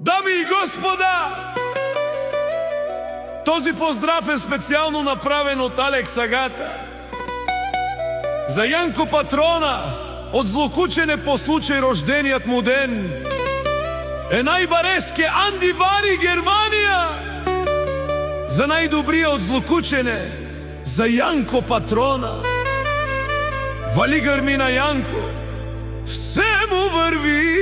Дами и господа, този поздрав е специално направен от Алекс Агата за Јанко Патрона од Злокучене по случај рождениот му ден. Најбареске Анди Бари, Германија, за најдобриот од Злокучене, за Јанко Патрона. Вали грми на Јанко, все му върви.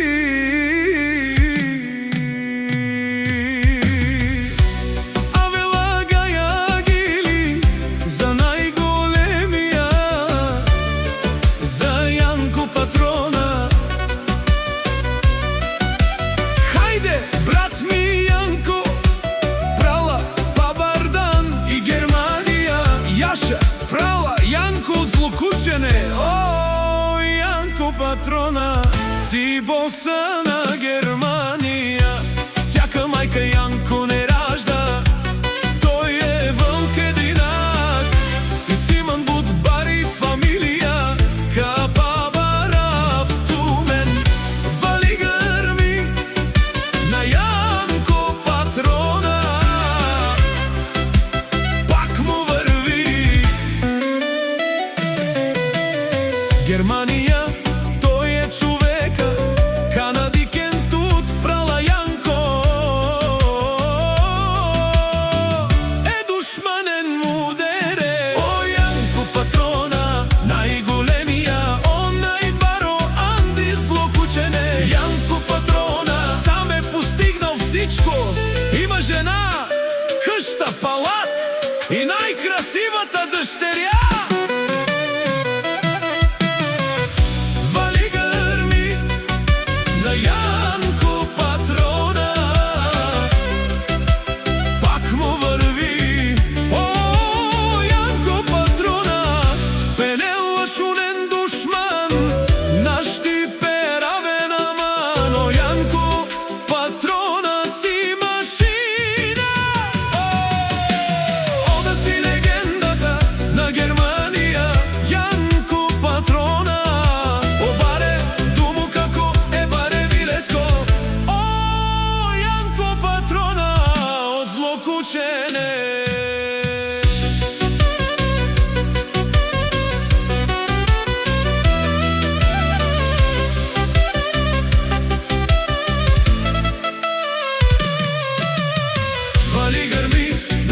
О, Јанко Патрона, си боса на Германија. Сяка мајка Јанко не ражда, тој е вълк единак. И Симон Буд Бари фамилија, ка баба Тумен. Вали грми на Јанко Патрона, пак му върви. Германија, тој е човека, канадикен тут прала Јанко. Е душманен му дере. О, Јанко Патрона, најголемија, он најбаро Анди Злокучене. Јанко Патрона сам е постигнал всичко. Има жена, къща, палат и најкрасивата дъщеря. Вали грми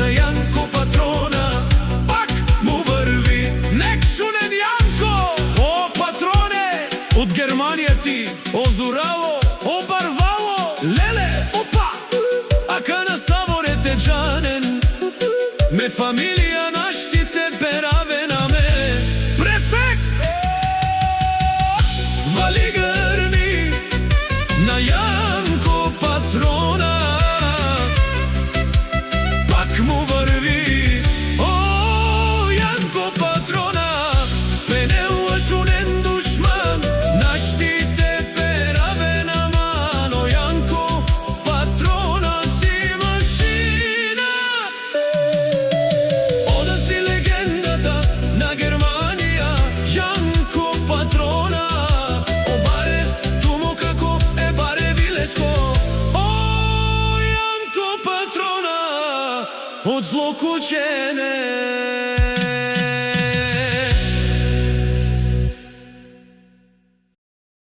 на Јанко Патрона, пак му върви. Нек шунен Јанко. О, Патроне, от Германија ти озурало, обарвало. Леле, опа, ака на саворете джанен, ме фамилија наштите пераве на ме. Префект! Вали грми на Јанко Патрона, му върви. О, Јанко Патрона, пенела шунен душман, наштите пераве на мано. Јанко Патрона си машина. Ода си легендата на Германија, Јанко Патрона. Обаре тумо како е баре вилеско. О, Јанко Патрона, od Zlokучене.